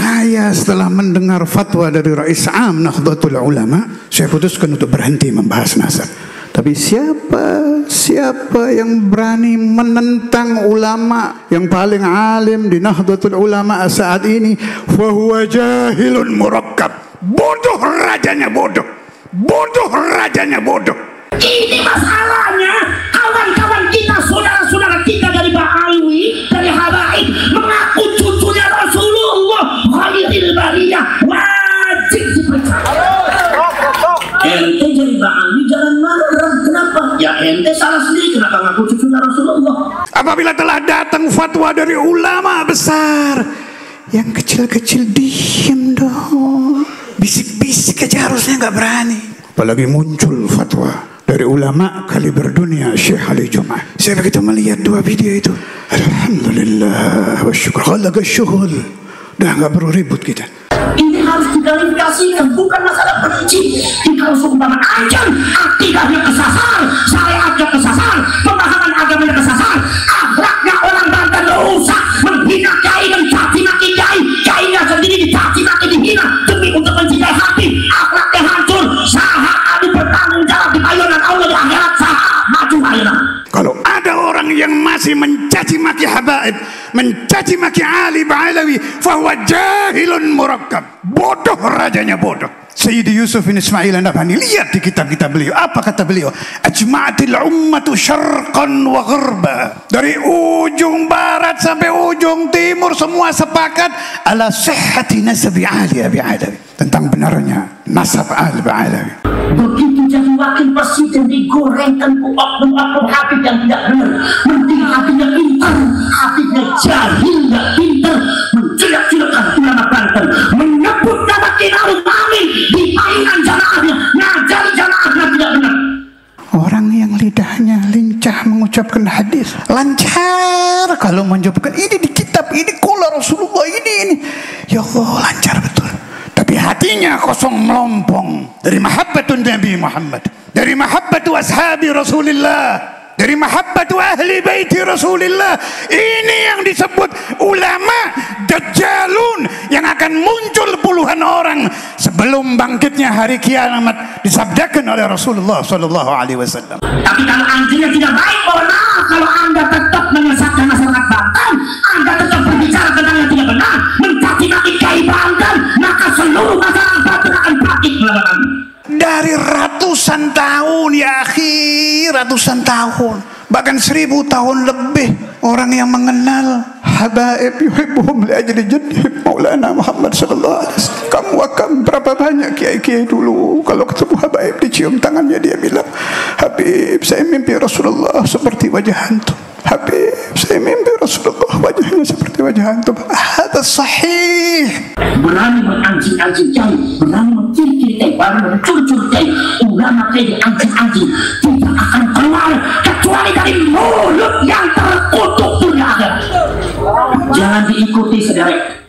saya setelah mendengar fatwa dari Rais Am Nahdlatul Ulama, saya putuskan untuk berhenti membahas nasab. Tapi siapa yang berani menentang ulama yang paling alim di Nahdlatul Ulama saat ini, fahuwa jahilun murakkab. Bodoh rajanya bodoh. Bodoh rajanya bodoh. Ini masalahnya, kawan-kawan kita, saudara-saudara kita dari Ba'alwi, dari Habaib, mengaku cucunya Rasulullah khairil bariyah, wajib diperiksa. Ente jadi Ba'alwi jangan marah. Kenapa? Ya ente salah sendiri, kenapa ngaku cucunya Rasulullah? Apabila telah datang fatwa dari ulama besar, yang kecil-kecil diem dong. Bisik-bisik aja harusnya nggak berani. Apalagi muncul fatwa dari ulama kaliber dunia, Syekh Ali Jum'ah. Saya begitu melihat dua video itu, alhamdulillah wa syukur khalaqa syuhul. Dah nggak perlu ribut kita. Ini harus diklarifikasikan, bukan masalah benci. Jika seumpama ajar akidahnya kesasar, syariatnya kesasar, pemahaman agamanya kesasar, akhlaknya orang Banten rusak, menghina kiai, mencaci maki kiai, kiainya sendiri dicaci maki, dihina demi untuk mencintai hati, akhlaknya hancur. Saha adu bertanggung jawab di bayonan Allah di akhirat, saha maju bayonan. Kalau ada orang yang masih mencaci maki habaib, mencaci maki Ali Ba'alawi, fahuwa jahilun murakkab. Bodoh rajanya bodoh. Sayyidi Yusuf bin Ismail An-Nabhani, lihat di kitab-kitab beliau. Apa kata beliau? Ajma'atil ummatu syarqan wa gharba. Dari ujung barat sampai ujung timur semua sepakat ala sihhati nasabi Ali Ba'alawi, tentang benarnya nasab Ali Ba'alawi. Begitu jadi wakil presiden digorengkan ke oknum-oknum habib yang tidak benar. Mending habibnya pintar, habibnya jahil, tidak pintar, menjelek-jelekkan ulama Banten, menyebut nama Kinarul Amin di payungan jamaahnya, ngajari jamaahnya tidak benar. Orang yang lidahnya lincah mengucapkan hadis, lancar kalau menjawabkan ini di kitab, ini qala Rasulullah, ini ya Allah, lancar betul. Tapi hatinya kosong melompong dari mahabbatun Nabi Muhammad, dari mahabbatu ashabi Rasulullah, dari mahabbatu ahli baiti Rasulullah. Ini yang disebut ulama dajjalun yang akan muncul puluhan orang sebelum bangkitnya hari kiamat, disabdakan oleh Rasulullah sallallahu alaihi wasallam. Tapi kalau anjingnya tidak baik, mohon maaf, kalau Anda tetap menyesatkan masyarakat Banten, Anda tetap berbicara tentang yang tidak benar, mencaci maki kiai Banten, maka seluruh masyarakat Banten akan bangkit melawan Anda. Dari ratusan tahun ya akhi, ratusan tahun, bahkan 1000 tahun lebih, orang yang mengenal habaib yuhibbuhum li'ajli jaddihim Maulana Muhammad sallallahu alaihi wasallam. Kamu akan berapa banyak kiai-kiai dulu kalau ketemu habaib dicium tangannya, dia bilang, Habib, saya mimpi Rasulullah seperti wajah antum. Habib, saya mimpi Rasulullah wajahnya seperti wajah antum. Hadza sahih. Berani menganjing-anjing kiai, berani menciri-ciri kiai, berani mencuri-curi kiai, ulama kiai anjing-anjing tidak akan keluar kecuali dari mulut yang terkutuk dunia akhirat. Jangan diikuti saudara.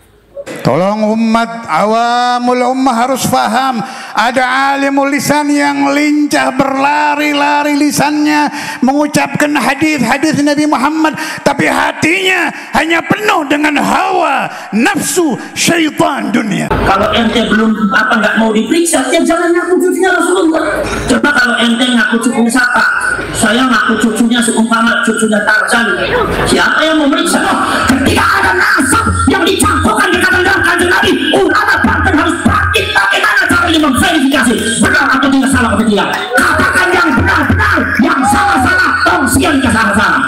Tolong umat, awamul ummah harus paham, ada alimul lisan yang lincah berlari-lari lisannya mengucapkan hadis-hadis Nabi Muhammad, tapi hatinya hanya penuh dengan hawa, nafsu, syaitan dunia. Kalau ente belum nggak mau diperiksa, ya jangan ngaku cucunya Rasulullah. Coba kalau ente ngaku cucunya siapa? Saya ngaku cucunya seumpama cucunya Tarzan. Siapa yang memeriksa? Ketika ada nasab yang dicampurkan di kanjeng Nabi, ulama Banten harus bangkit. Bagaimana caranya memverifikasi benar atau tidak, salah atau tidak? Katakan yang benar-benar, yang salah-salah, tongsian ke salah-salah.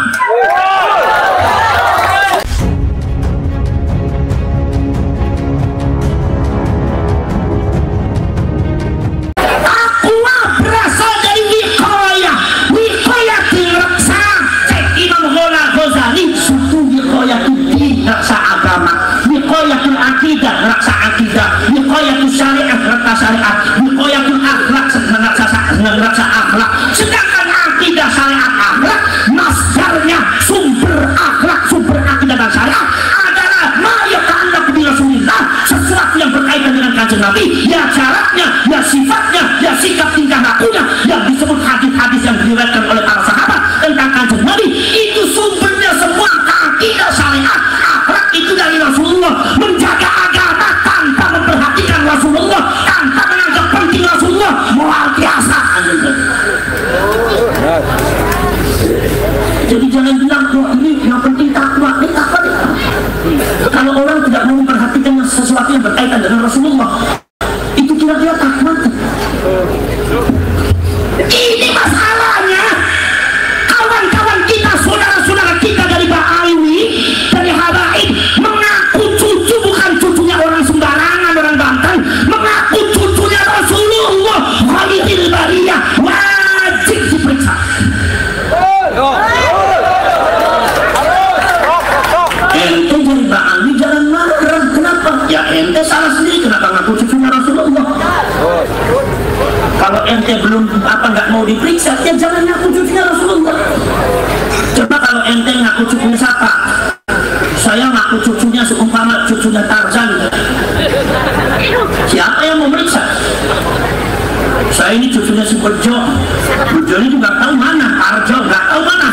Aqua berasal dari wiqayah, wiqayah diraksa. Cek Imam Ghazali, suku wiqayah itu raksa agama, wiqayatul akidah raksa akidah, wiqayatul syariat raksa syariat, wiqayatul akhlak raksa akhlak. Sedangkan akidah syariat akhlak, masdarnya sumber akhlak, sumber akidah dan syariat adalah ma yata'allaq bi Rasulillah, sesuatu yang berkaitan dengan kanjeng Nabi, ya jaraknya, ya sifatnya, ya sikap tingkah lakunya, yang disebut hadis-hadis yang diriwayatkan oleh para sahabat tentang kanjeng Nabi. Itu sumbernya semua akidah syariat akhlak itu dari Rasulullah. Menjaga agama kaitan dengan Rasulullah, itu kira-kira takmat. Ini masalahnya. Kawan-kawan kita, saudara-saudara kita dari Ba'alwi, dari Habaib, mengaku cucu bukan cucunya orang sembarangan, orang Banten, mengaku cucunya Rasulullah Khalifil Bariyah, wajib diperiksa. Ente jadi Ba'alwi jangan marah. Kenapa? Ya ente salah sendiri, kenapa ngaku cucunya Rasulullah? Kalau ente belum nggak mau diperiksa, ya jangan ngaku cucunya Rasulullah. Coba kalau ente ngaku cucunya siapa? Saya ngaku cucunya seumpama cucunya Tarzan. Siapa yang mau meriksa? Saya ini cucunya si Bejo. Bejo ini juga tahu mana, Arjo nggak tahu mana.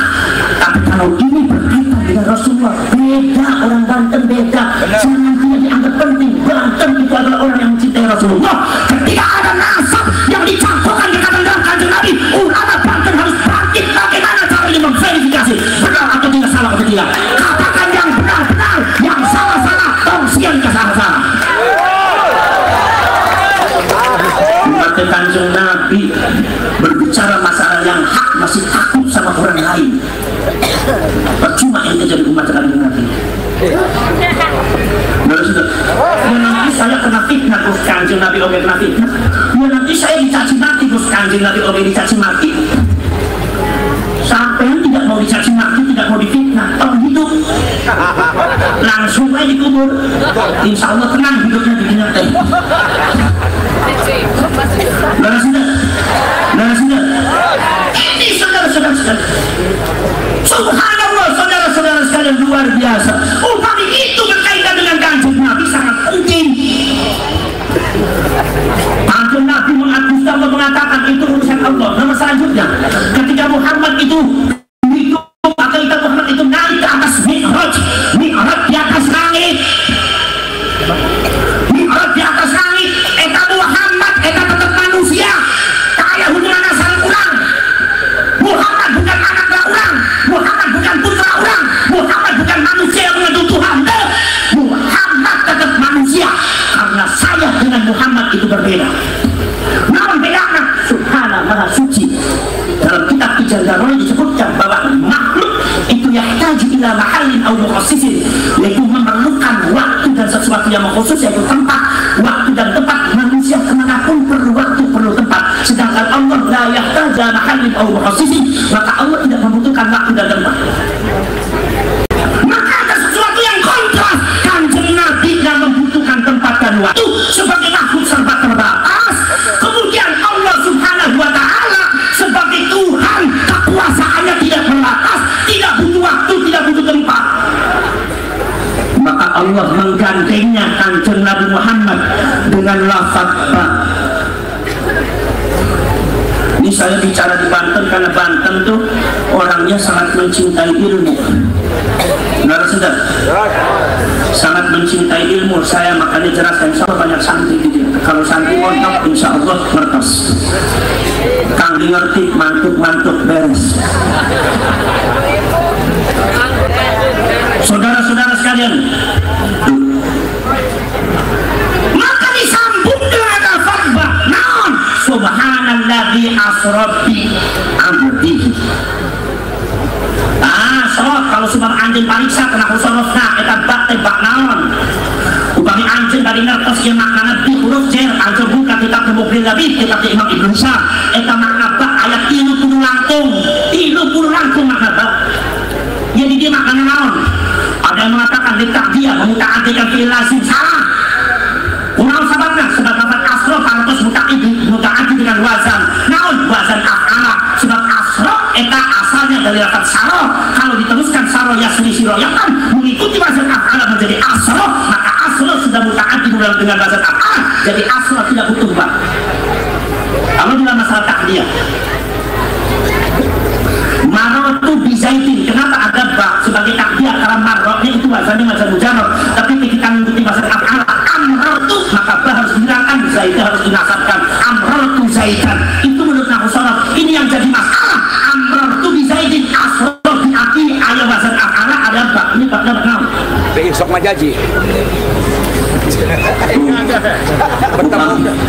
Tapi kalau ini berkaitan dengan Rasulullah, beda, orang Banten beda. Jangan tidak dianggap penting. Banten itu adalah orang yang mencintai Rasulullah. Ketika ada nasab yang dicampurkan dengan Kanjeng Nabi, ulama Banten harus bangkit. Bagaimana caranya memverifikasi benar atau tidak, salah atau tidak. Katakan yang benar-benar, yang salah-salah, tongsian ke salah-salah. Umat Kanjeng Nabi berbicara masalah yang hak masih takut sama orang lain. Percuma ente jadi umat Kanjeng Nabi. Nanti saya kena fitnah, Gus Kanjeng Nabi oke kena fitnah. Ya nanti saya dicaci maki, Gus Kanjeng Nabi oke dicaci maki. Sampai tidak mau dicaci maki, tidak mau difitnah, kalau hidup langsung aja dikubur. Insya Allah tenang hidupnya di dunia teh. Sudah. Ini saudara-saudara sekalian, subhanallah, saudara-saudara sekalian, luar biasa. Upami itu berkaitan dengan Kanjeng Nabi sangat mungkin. Kanjeng Nabi Allah mengatakan itu urusan Allah. Nama selanjutnya, ketika Muhammad itu hidup, ketika Muhammad itu naik ke atas Mi'raj di atas langit. Mi'raj di atas langit, eta Muhammad, eta tetap manusia. Kaya hubungan asal kurang. Muhammad bukan anak orang. Muhammad bukan putra orang. Muhammad bukan manusia yang mengandung Tuhan. Muhammad tetap manusia. Karena saya dengan Muhammad itu berbeda. Namun bedanya, subhanallah, maha suci. Dalam kitab Ijaldaroi disebutkan bahwa makhluk itu yahtaju ila mahallin au mukhassisin, yaitu memerlukan waktu dan sesuatu yang mengkhusus, yaitu tempat, waktu dan tempat. Manusia kemanapun perlu waktu, perlu tempat. Sedangkan Allah la yahtaju mahallin au mukhassisin, maka Allah tidak membutuhkan waktu dan tempat. Maka ada sesuatu yang kontras. Kanjeng Nabi yang membutuhkan tempat dan waktu sebagai makhluk serba terbatas. Kemudian Allah Subhanahu wa Ta'ala sebagai Tuhan, kekuasaannya tidak terbatas, tidak butuh waktu, tidak butuh tempat. Maka Allah menggandengnya Kanjeng Nabi Muhammad dengan lafaz Ba. Ini saya bicara di Banten karena Banten tuh orangnya sangat mencintai ilmu. Saudara, sangat mencintai ilmu. Saya makanya jelaskan, insya Allah banyak santri gitu. Kalau santri montok, insya Allah ngertos. Kang ngerti, mantuk beres. Saudara-saudara sekalian, maka disambung dengan al-farba. Naon? Subhanalladzi asra bi abdihi. Kalau sebab anjing pariksa kena husnul-husna, eta bak tebak naon. Upami anjing dari ngertos ieu maknana di huruf jer, anjing buka kitab Mughni Labib, kitab Imam Ibnu Syah, eta makna bak ayat 30 langkung makna bak. Jadi dia makna naon? Ada yang mengatakan ditakdiyah, memutaatikan fi'il lazim, salah. Kunaon sababna? Sebab lafaz asra parantos mutaati dengan wazan. Naon? Wazan af'ala. Sebab asra eta asalnya dari lafaz saro. Kalau diteruskan saro yasri siroyakan mengikuti wazan af'ala menjadi asra, maka asra sudah mutaati dengan wazan af'ala. Jadi asra tidak butuh bak. Kalau dalam masalah takdiyah, marrotu bizaitin, kenapa ada bak sebagai takdiyah? Karena marrotnya itu wazannya wazan mujarrad, tapi ketika mengikuti wazan af'ala amrotu, maka bah harus dihilangkan, zaitnya harus dinasabkan, amrotu zaitan. Itu menurut Nahu Salaf. Ini yang jadi masalah. Amrotu bizaitin asra diarti ayat wazan af'ala ada bak. Ini baknya benar. Besok majaji.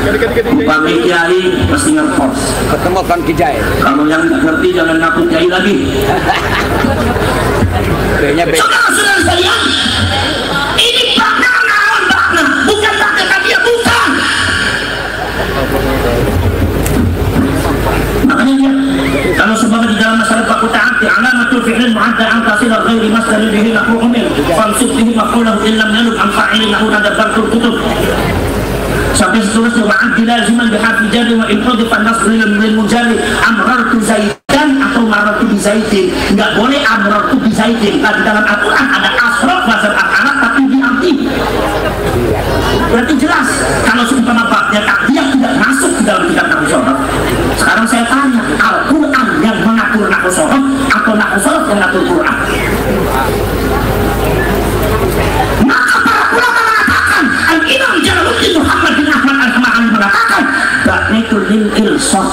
Umpamai kiai mesti ngerpos. Ketemu kan kijai. Kalau yang nggak ngerti jangan ngaku kiai lagi. Saudara-saudara sekalian, ini bakna naon bakna, bukan bakna dia bukan. Makanya dia kalau sebab di dalam masalah baku ta'ati alamatul fi'lin mu'adda an tasila ghairi masdar bihi lahu umil fansub bihi maqlulahu illam yanub an fa'ilin lahu nadabbartul kutub sampai seterusnya wa'addi laziman bihafi jari wa inqudifan nasri lil mujari amrartu zaidan atau marartu bi zaidin. Nggak boleh amrartu bi zaidin. Di dalam Al-Quran ada asrof wazan anak tapi diamti. Berarti jelas kalau seumpama babnya takdiyah tidak masuk di dalam kitab nahwu shorof. Sekarang saya tanya, Al-Quran yang mengatur nahwu shorof atau nahwu shorof yang mengatur Quran? Maka para ulama mengatakan, Al-Imam Jalaluddin Muhammad bin Ahmad Al-Hama'ani mengatakan, baknaitu lil ilsof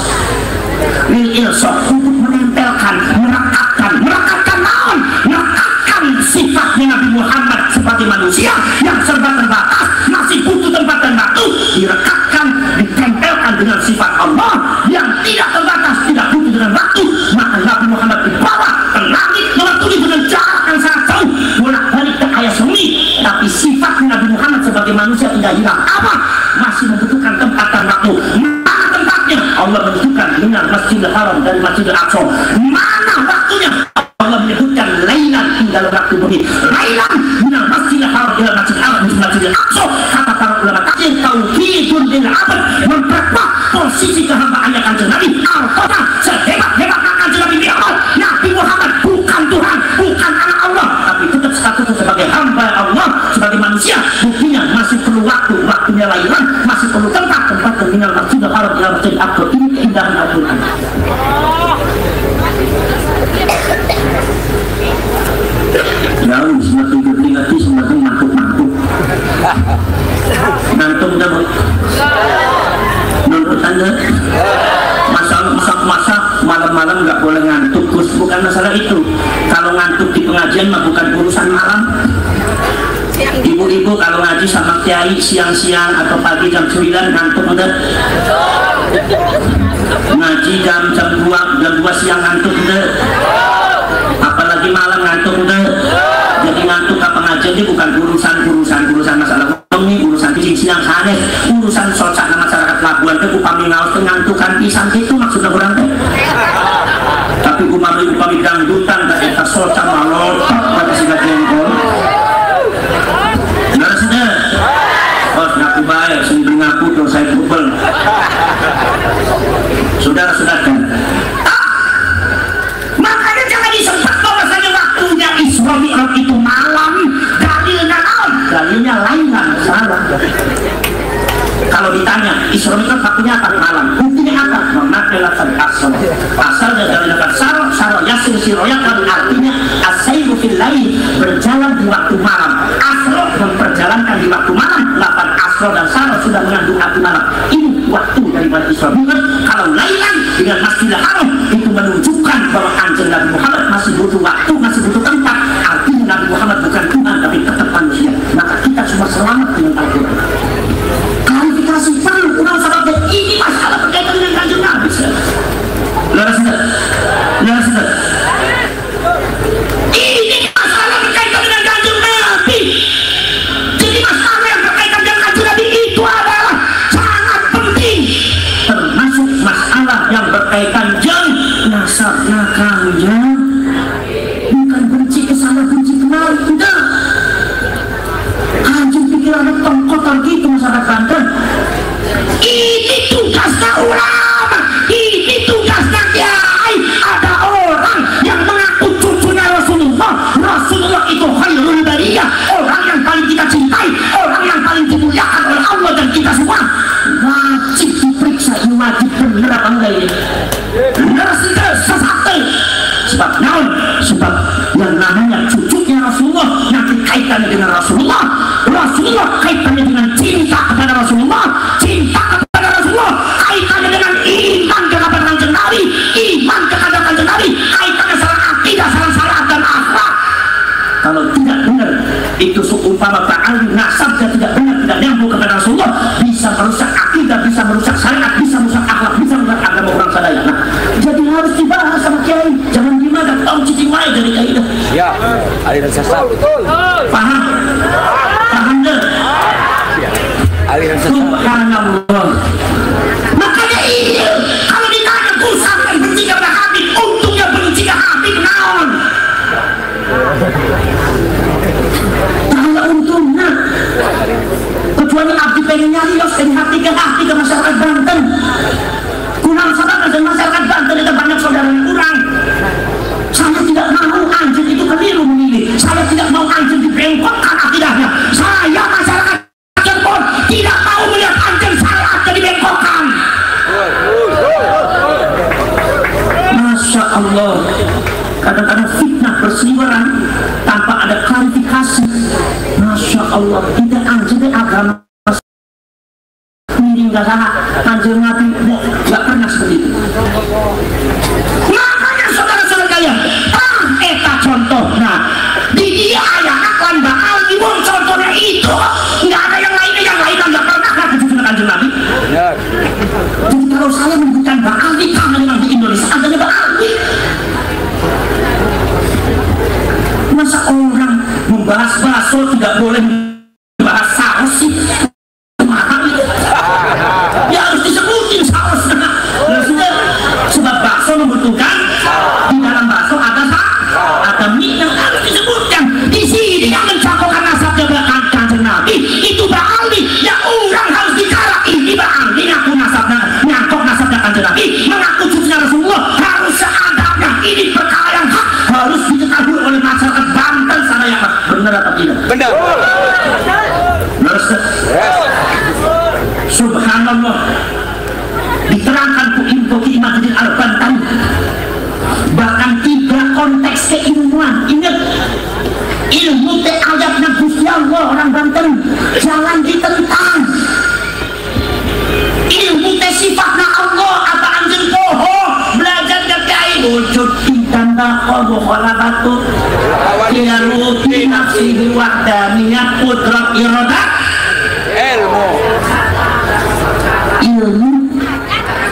untuk menempelkan, merekatkan naon, merekatkan sifatnya Nabi Muhammad sebagai manusia yang serba terbatas, masih butuh tempat dan waktu, direkatkan, ditempelkan dengan sifat Allah yang tidak terbatas, tidak butuh dengan waktu. Maka Nabi Muhammad dibawa ke langit melalui dengan jarak yang sangat jauh, bolak-balik ke ayat semi, tapi sifatnya Nabi Muhammad sebagai manusia tidak hilang. Apa? Masih membutuhkan tempat dan waktu. Mana tempatnya? Allah menunjukkan dengan Masjidil Haram dari Masjidil Aqsa. Mana waktunya? Allah menyebutkan lailan dalam waktu bumi. Lailan minal Masjidil Haram ila Masjidil Haram ila Masjidil Aqsa. Kata para ulama tafsir tauhidun lil abad, memperkuat posisi kehambaannya Kanjeng Nabi. Artinya sehebat-hebatnya Kanjeng Nabi Nabi Muhammad bukan Tuhan, bukan anak Allah, tapi tetap statusnya sebagai hamba Allah, sebagai manusia. Buktinya masih perlu waktunya lailan, masih perlu tempat minal Masjidil Haram ila Masjidil Aqsa. Ini keindahan Al-Quran. Jauh semakin bertingkat semakin mantuk-mantuk. Ngantuk dah bu. Nonton tanda. Masak malam-malam nggak boleh ngantuk. Bukan masalah itu. Kalau ngantuk di pengajian mah bukan urusan malam. Ibu-ibu kalau ngaji sama kiai siang-siang atau pagi jam 9 ngantuk udah. Ngaji jam 2 siang ngantuk udah. Apalagi malam ngantuk udah. Jadi ngantuk ke pengajian itu bukan urusan masalah ekonomi, urusan siang sanes, urusan sosial masyarakat Labuan itu upami ngaos ngantukan pisan itu maksudnya kurang teh. Tapi upami dangdutan tak eta sosial malotok pada siga jengkol. Benar sudah. Oh, ngaku baik, sendiri ngaku tuh saya kubel. Saudara-saudara kan. Makanya jangan disebut bahwasanya waktunya Isra Mi'raj itu malam, dalilnya naon? Dalilnya lailan, salah. Kalau ditanya Isra Mi'raj waktunya apa? Malam. Buktinya apa? Menakilkan asal. Asalnya dari dapat saro yasir siroyak, artinya asairu fil lail, berjalan di waktu malam. Asro memperjalankan di waktu malam. Lapan asro dan saro sudah mengandung waktu malam. Ini waktu daripada Isra Mi'raj. Kalau lailan dengan Masjidil Haram itu menunjukkan bahwa Kanjeng Nabi Muhammad masih butuh waktu, masih butuh tempat. Artinya Nabi Muhammad bukan Tuhan tapi tetap manusia. Maka kita semua selamat dengan Al-Quran. Klarifikasi perlu, kurang sahabat ini masalah berkaitan dengan Kanjeng Nabi. Sudah. Ini masalah berkaitan dengan Kanjeng Nabi. Jadi masalah yang berkaitan dengan Kanjeng Nabi itu adalah sangat penting. Termasuk masalah yang berkaitan dengan nasabnya Kanjeng. Bukan benci kesana, benci kemari, tidak. Kanjeng pikirannya kotor gitu masyarakat Banten. Ini tugasnya ulama, ini tugasnya kiai. Ada orang yang mengaku cucunya Rasulullah itu khairul bariyah, orang yang paling kita cintai, orang yang paling dimuliakan oleh Allah dan kita semua. Wajib diperiksa, ini wajib benar apa enggak ini? Benar sudah sesat. Sebab naon? Sebab yang namanya cucunya Rasulullah nanti kaitannya dengan Rasulullah kaitannya dengan cinta kepada Rasulullah, cinta kepada Rasulullah kaitannya dengan iman kepada Kanjeng Nabi, iman kepada Kanjeng Nabi kaitannya salah akidah, salah dan akhlak. Kalau tidak benar itu seumpama ta'alim nasabnya tidak benar, tidak nyambung kepada Rasulullah, bisa merusak akidah, bisa Paham? Paham deh? Subhanallah. Makanya iya, kalau ditanya pusat dan benci kepada Habib, untungnya benci ke Habib naon. Kalau untungnya, kecuali abdi pengen nyarios dari hati ke masyarakat Banten. Kurang saudara dan masyarakat Banten itu banyak saudara yang kurang. Saya tidak mau anjing itu keliru memilih. Saya tidak mau anjing dibengkokkan akidahnya. Saya masyarakat Cirebon tidak mau melihat anjing saya jadi bengkokkan. Masya Allah, kadang-kadang fitnah berseliweran tanpa ada klarifikasi. Masya Allah, tidak anjing agama ini nggak salah, anjing Nabi nggak pernah seperti itu. Makanya saudara-saudara kalian, eta contohnya di dia ayah aklan bakal dibun contohnya itu nggak ada yang lainnya nggak pernah kan kecuali anjing Nabi. Jadi kalau saya menyebutkan bakal di tangan yang di Indonesia adanya bakal di. Masa orang membahas bakso tidak boleh membahas saus sih? Ya harus disebutin sausnya. Ya sudah, sebab bakso membutuhkan di dalam bakso ada mie yang harus disebutkan. Di sini yang mencakupan nasabnya belakang Kanjeng Nabi itu Ba'ali yang orang harus dikarak. Ini Ba'ali ngaku nasabnya, nyangkok nasabnya Kanjeng Nabi, mengaku cucunya Rasulullah, harus seadanya. Ini perkara yang hak, harus diketahui oleh masyarakat Banten sana yang benar atau tidak? Benar. Subhanallah, diterangkan ku info ki Imaduddin Al-Bantani, bahkan 3 konteks keilmuan. Ingat, ilmu teh ayatnya Gusti Allah orang Banten jangan ditentang. Ilmu teh sifatnya Allah apa anjing poho belajar dari wujud tanda Allah khalaqatu ya ruti nafsi wahdaniyat qudrat iradah ilmu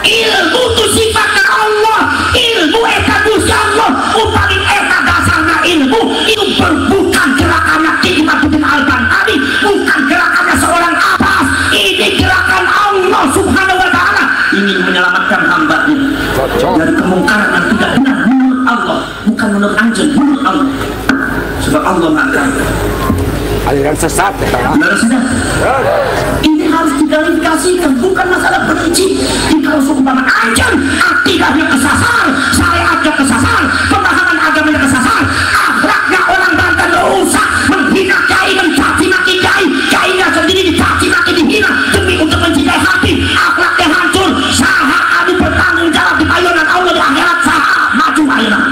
itu sifatnya Allah. Ilmu eta Gusti Allah upami eta dasarnya ilmu itu bukan gerakannya Ki Imaduddin Al-Bantani, bukan gerakannya seorang Abbas. Ini gerakan Allah subhanahu wa ta'ala ingin menyelamatkan hambanya dari kemungkaran yang tidak benar menurut Allah, bukan menurut anjing, menurut Allah. Sebab Allah mengatakan aliran sesat. Sudah. Ini harus diklarifikasikan, bukan masalah benci. Kalau seumpama anjing akidahnya kesasar, syariatnya kesasar, pemahaman agamanya kesasar, akhlaknya orang Banten rusak, menghina kiai, mencaci maki kiai, kiainya sendiri dicaci maki, dihina demi untuk mencintai hati, akhlaknya hancur. Saha adu bertanggung jawab di payunan Allah di akhirat, saha maju payunan.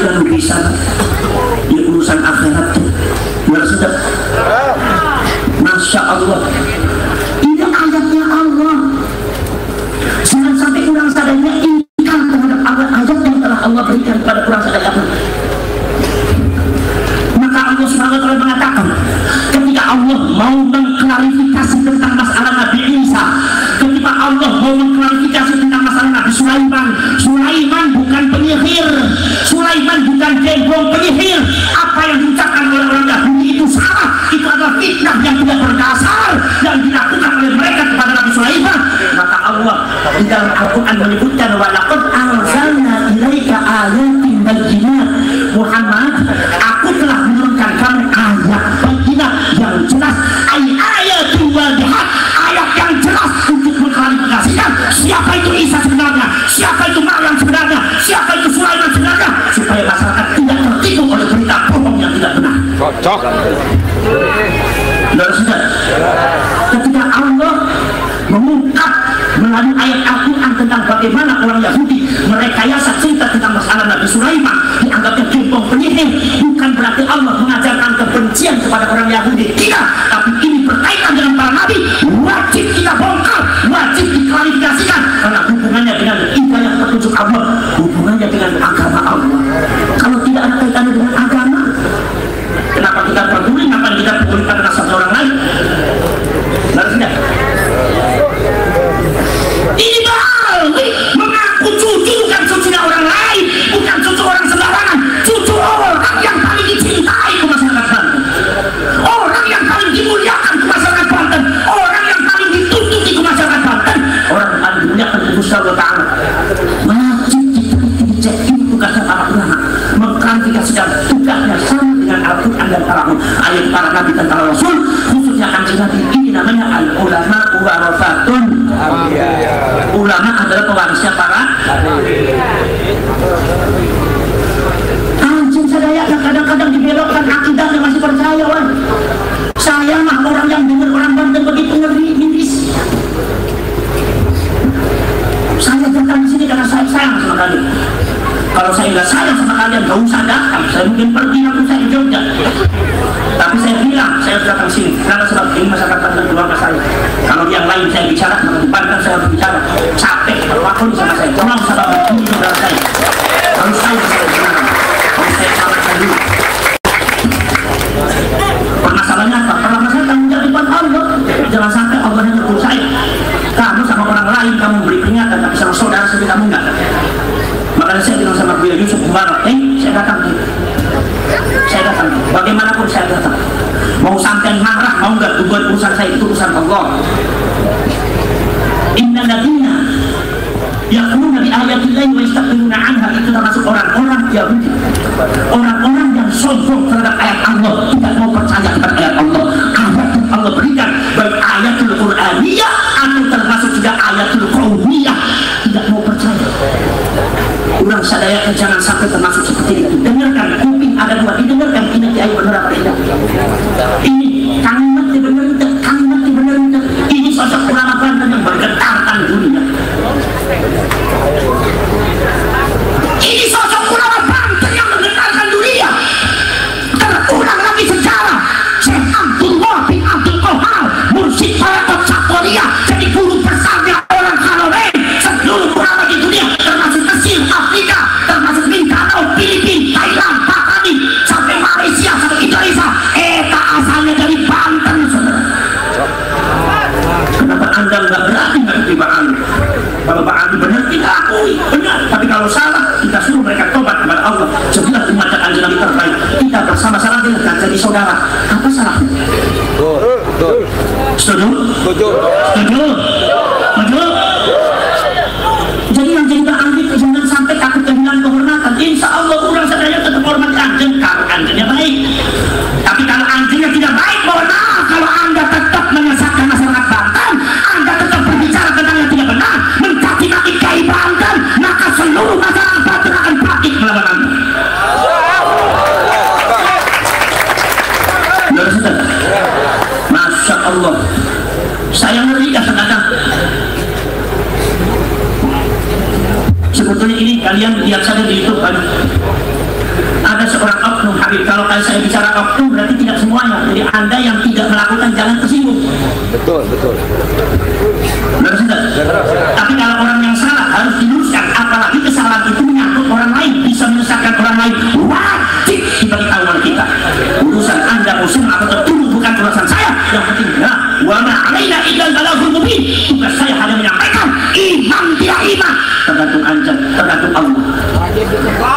Yang bisa di urusan akhirat ya sudah. Masya Allah, ini ayatnya Allah. Jangan sampai kurang sadarnya ingkar terhadap ayat yang telah Allah berikan kepada kurang sadarnya. Maka Allah SWT mengatakan ketika Allah mau mengklarifikasi tentang masalah Nabi Isa, ketika Allah mau mengklarifikasi tentang masalah Nabi Sulaiman, Sulaiman bukan penyihir, Sulaiman bukan gembong penyihir. Apa yang diucapkan oleh orang Yahudi itu salah, itu adalah fitnah yang tidak berdasar yang dilakukan oleh mereka kepada Nabi Sulaiman. Maka Allah di dalam Al-Quran menyebutkan walaqad arsalna ilaika ayatin bayyinat, Muhammad, aku telah menurunkan kamu ayat bayyinat yang jelas, ayatun wadihat, ayat yang jelas untuk mengklarifikasikan siapa itu Isa sebenarnya, siapa itu Maryam sebenarnya, siapa itu Sulaiman sebenarnya, supaya masyarakat tidak tertipu oleh berita bohong yang tidak benar. Cocok. Sudah. Ketika Allah mengungkap melalui ayat Al-Quran tentang bagaimana orang Yahudi merekayasa cerita tentang masalah Nabi Sulaiman dianggapnya gembong penyihir, bukan berarti Allah mengajarkan kebencian kepada orang Yahudi, tidak, tapi ini berkaitan dengan para nabi, wajib kita bongkar, wajib diklarifikasikan karena hubungannya dengan hidayah petunjuk Allah, hubungannya dengan agama Allah. Kalau tidak ada kaitannya dengan agama, kenapa kita peduli, kenapa kita peduli pada nasab orang lain? Lalu tidak. Ini balik mengaku cucu bukan cucunya orang itu saya di Jogja. Tapi saya bilang saya harus datang sini karena sebab ini masyarakat Banten keluarga saya. Kalau yang lain saya bicara, maka di Banten saya harus bicara. Capek berwaktu sama saya, tolong sahabat ini saudara saya. Harus tahu saya gimana, harus saya salahkan dulu. Permasalahannya apa? Permasalahan tanggung jawab depan Allah. Jangan sampai Allah yang nyuruh saya. Kamu sama orang lain kamu beri peringatan, tapi sama saudara sendiri kamu enggak. Makanya saya bilang sama beliau Yusuf Mubarak, saya datang. Saya datang. Bagaimanapun saya datang. Mau sampai marah, mau enggak, buat urusan saya itu urusan Allah. Innal ladzina yaquluna bi ayatillahi wa yastakbiruna anha, itu termasuk orang-orang Yahudi. Orang-orang yang sombong terhadap ayat Allah, tidak mau percaya kepada ayat Allah. Ayat yang Allah berikan, baik ayatul Qur'aniyah atau termasuk juga ayatul Qaumiyah, tidak mau percaya. Ulang sadaya jangan sampai termasuk seperti itu. Dengarkan, kuping ada dua, didengarkan ini ayat benar apa tidak. Ini kalimat benar tidak, kalimat benar tidak. Ini sosok ulama Banten yang bergetarkan dunia. Ini sosok ulama Banten yang menggetarkan dunia. Terulang lagi sejarah. Syekh Abdullah bin Abdul Qahar, mursyid Tariqat Syadhiliyah, jadi guru besarnya orang Halloween seluruh ulama di dunia, termasuk Mesir, Afrika, termasuk Mindanao, Filipina, Thailand, Pakistan, sampai Malaysia, sampai Indonesia. Eta asalnya dari Banten, saudara. Kenapa anda nggak berani ngerti Pak Ali? Kalau Pak Ali benar, kita akui benar. Tapi kalau salah, kita suruh mereka tobat kepada Allah. Setelah umat dan anjing Nabi terbaik, kita bersama-sama dengan jadi saudara. Apa salahnya? Setuju? Setuju? Jadi yang jadi Pak Ali jangan sampai takut kehilangan kehormatan. Insya Allah orang sadaya tetap hormat anjing kalau anjingnya baik. Tapi kalau anjingnya tidak baik, mohon maaf. Kalau anda tetap menyesatkan masyarakat Banten, anda tetap berbicara tentang yang tidak benar, mencaci maki Kiai Banten, maka seluruh masyarakat Banten akan bangkit melawan anda. Masya Allah, saya ngeri ya kadang. Sebetulnya ini kalian lihat saja di YouTube kan. Ada seorang oknum Habib. Kalau saya bicara oknum berarti tidak semuanya. Jadi anda yang tidak melakukan jangan tersinggung. Betul. Tapi kalau orang yang salah harus diluruskan. Apalagi kesalahan itu menyangkut orang lain, bisa menyesatkan orang lain, wajib diberitahu oleh kita. Urusan anda muslim atau tertuduh bukan urusan saya. Yang penting wa ma 'alaina illal balaghul mubin. Tugas saya hanya menyampaikan iman tidak iman tergantung anda, tergantung Allah.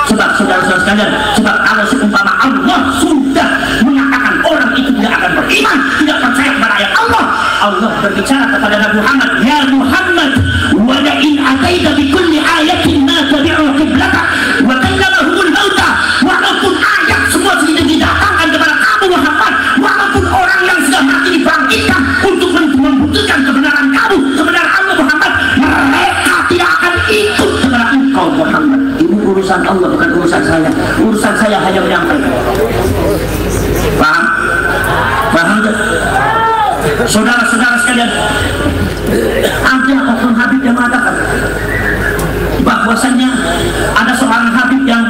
Sebab saudara-saudara sekalian, sebab kalau seumpama Allah sudah menyatakan orang itu tidak akan beriman, tidak percaya kepada ayat Allah, Allah berbicara kepada Nabi Muhammad, ya Muhammad, wa la in ataita bi kulli ayatin ma tabi'u qiblatak wa kallamahumul mauta. Walaupun ayat semua sudah didatangkan kepada kamu Muhammad, walaupun orang yang sudah mati dibangkitkan untuk membuktikan kebenaran kamu, kebenaran Allah Muhammad, mereka tidak akan ikut kepada engkau Muhammad. Ini urusan Allah, bukan urusan saya. Urusan saya hanya menyampaikan. Paham? Paham tak? Saudara-saudara sekalian, ada oknum Habib yang mengatakan bahwasannya ada seorang Habib yang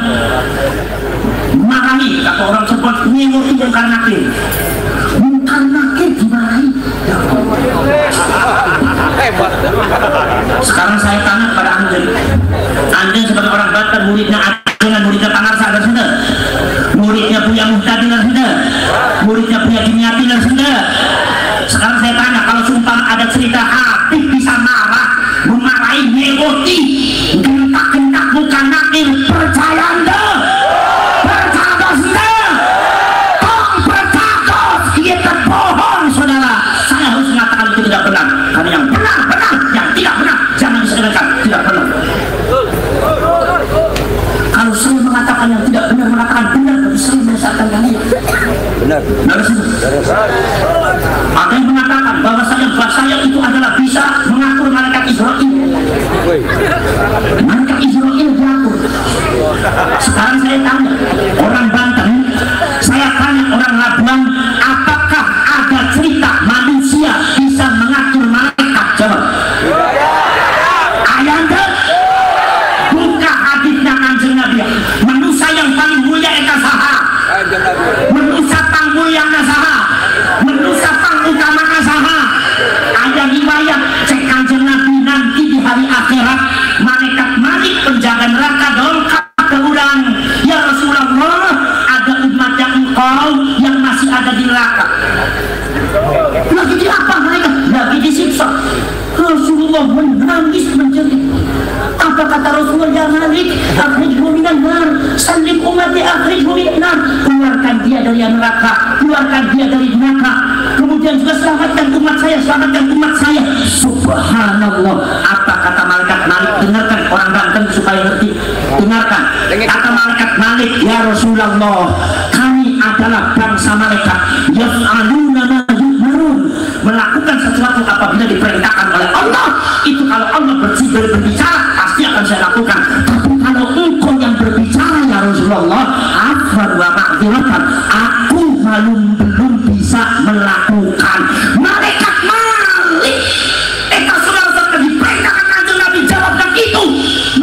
marahi, kata orang sebut nyengok itu bukan nakir. Bukan nakir dimarahi. Sekarang saya tanya kepada anda sebagai orang Banten, muridnya dengan muridnya Pangarsa dan sudah, muridnya Buya Muhtadi dan sudah, muridnya Buya Dimyati dan sudah. Sekarang saya tanya, kalau sumpah ada cerita Habib bisa marah, memarahi, nyengoti, gentak-gentak bukan nakir, percaya anda? Percaya anda? Tong percaya, dia terbohong saudara. Saya harus mengatakan itu tidak benar, karena yang benar, yang tidak benar jangan disedarkan, tidak benar. Kalau saya mengatakan yang tidak benar, mengatakan benar, tapi saya menyesatkan kalian. Benar. Ada yang mengatakan bahwa saya itu adalah bisa mengatur malaikat Israel. Malaikat Israel diatur. Sekarang saya tanya orang Banten, saya tanya orang Labuan, apakah ada cerita manusia bisa mengatur malaikat? Jawab. Ayanda, buka hadisnya Kanjeng Nabi. Manusia yang paling mulia eta saha? Menusa pangmulyana saha, menusa pangutama saha. Ada riwayat cek Kanjeng Nabi nanti di hari akhirat malaikat Malik penjaga neraka dongkap ke urang, ya Rasulullah, ada umat yang engkau yang masih ada di neraka. Lagi di apa mereka? Lagi disiksa. Rasulullah menangis menjerit. Apa kata Rasulullah? Ya Malik, akhrijhu minan nar, salim umati akhrijhu minan nar. Keluarkan dia dari neraka, keluarkan dia dari neraka. Kemudian juga selamatkan umat saya, selamatkan umat saya. Subhanallah. Apa kata malaikat Malik? Dengarkan orang Banten supaya ngerti. Dengarkan. Kata malaikat Malik, ya Rasulullah, kami adalah bangsa malaikat yaf'aluna ma yu'marun, melakukan sesuatu apabila diperintahkan oleh Allah. Itu kalau Allah berbicara pasti akan saya lakukan. Tapi kalau engkau yang berbicara ya Rasulullah, afwan wa ma'dziratan, aku belum bisa melakukan. Malaikat Malik saudara-saudara diperintahkan Kanjeng Nabi jawabkan itu.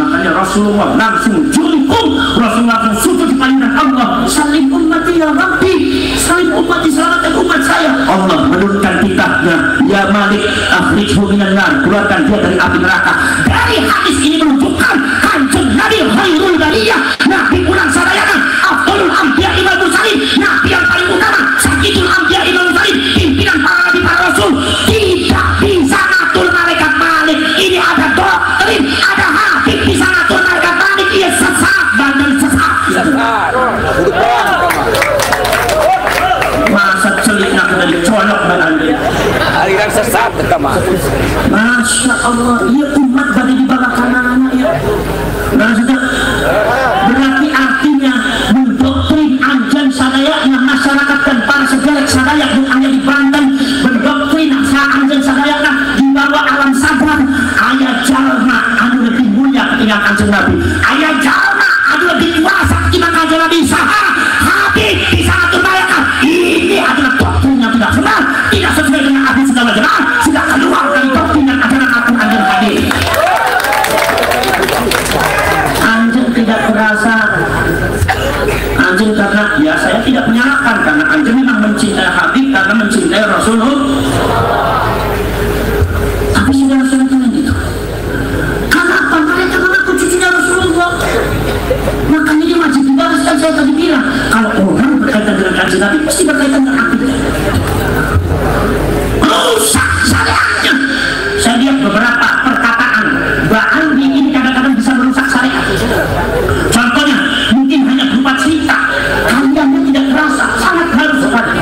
Makanya Rasulullah langsung jungkum, Rasulullah langsung sujud di panggilan Allah, salim ummati ya Rabbi, salim ummati, selamatkan umat saya. Allah menurunkan kitabnya, ya Malik akhrijhu minan nar, keluarkan dia dari api neraka. Dari hadis ini menunjukkan Kanjeng Nabi khairul bariyah, Nabi ulang sadayana, afdalul anbiya wal mursalin, Nabi yang paling utama, sayyidul anbiya wal mursalin, pimpinan para nabi para rasul. Tidak bisa ngatur malaikat Malik. Ini ada doktrin, ada hadis bisa ngatur malaikat Malik. Ia sesat, bandel sesat. Masa celik nak kena dicolok badan. Aliran sesat pertama. Masya Allah, ia umat dari di bawah kanan ya. Berarti artinya mendoktrin anjen sadayaknya masyarakat dan para sejarah sadayak bukannya di Banten, mendoktrin anjen sadayaknya di bawah alam sadar. Ayah jalma anu lebih mulia ketinggalan Kanjeng Nabi. Ayah jalma anu lebih kuasa ketinggalan Kanjeng Nabi. Saha Habib bisa atur malaikat. Ini adalah doktrin yang tidak benar, tidak sesuai dengan hadis segala jemaah, sudah keluar dari doktrin dan ajaran Al-Quran dan hadis. Anjing tidak terasa, anjing karena ya saya tidak menyalahkan, karena anjing memang mencintai Habib karena mencintai Rasulullah. Tapi saudara-saudara jangan gitu. Karena apa? Mereka mengaku cucunya Rasulullah. Makanya dia wajib dibalas. Kan saya tadi bilang, kalau orang berkaitan dengan kanjeng Nabi pasti berkaitan dengan akidah. Rusak syariatnya. Saya lihat beberapa perkataan Mbak Andi ini kadang-kadang bisa merusak syariat. Contohnya mungkin hanya berupa cerita, kaliannya tidak terasa, sangat halus sekali.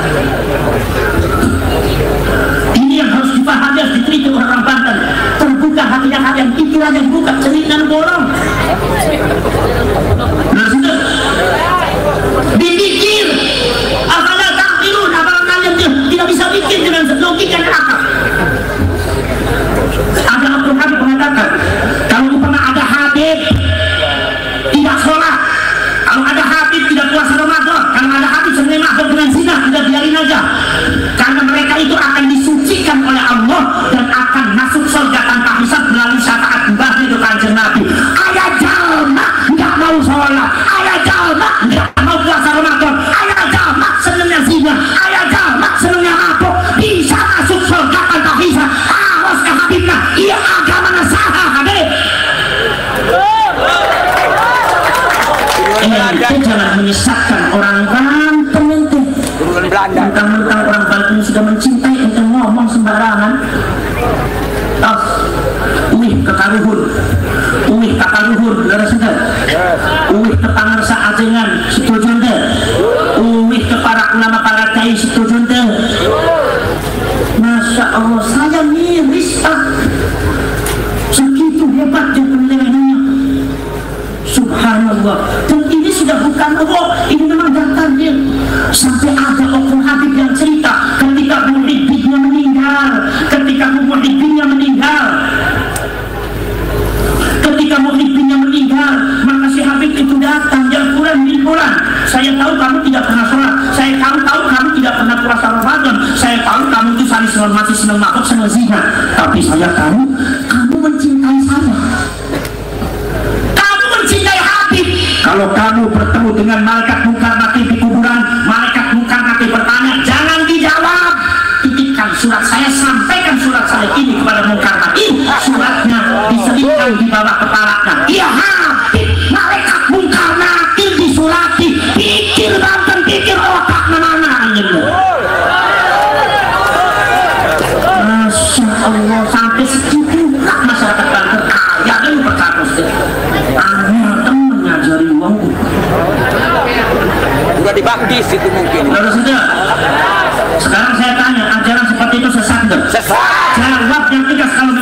Ini yang harus dipahami, harus diteliti orang Banten. Terbuka hatinya kalian, pikiran yang buka, cerita dan bolong. Nah sudah dipikir, apalah takdirun, apalah kalian tidak bisa pikir dengan logika dan akal. Ada Abdul Habib mengatakan, kalau umpama ada Habib tidak sholat, kalau ada Habib tidak puasa Ramadan, kalau ada Habib sebenarnya mahdoh dengan zina, tidak biarin aja, karena mereka itu akan disucikan oleh Allah dan akan masuk surga tanpa hisab melalui syafaat mbahnya itu Kanjeng Nabi. Ada jalma nggak mau sholat, ada jalma nggak mau puasa Ramadan, ada jalma senangnya zina, ada jalma senangnya mabuk, bisa masuk surga tanpa hisab. Awas ke Habibnya, ia agama nasaha Habib. Itu jangan menyesatkan orang Banten itu. Mentang-mentang orang Banten sudah mencintai untuk ngomong sembarangan. Uih kekaluhur, uih kakaluhur, saudara-saudara. Uih ke pangarsa ajengan, setuju ente. Uih ke para ulama para kiai, setuju ente. Masya Allah, saya miris segitu hebatnya penilaiannya. Subhanallah. Dan ini sudah bukan ini memang datangnya. Sampai ada oknum Habib yang cerita ketika muhibbinya meninggal, ketika muhibbinya meninggal, maka si Habib itu datang, ya bulan, saya tahu kamu tidak pernah sholat, saya tahu kamu tidak pernah puasa Ramadan, saya tahu kamu itu masih senang mabuk, senang zina, tapi saya tahu kamu mencintai saya. Kalau kamu bertemu dengan malaikat mungkar nakir di kuburan, malaikat Sekarang saya tanya, ajaran seperti itu sesat nggak? Sesat. Jawab yang tegas kalau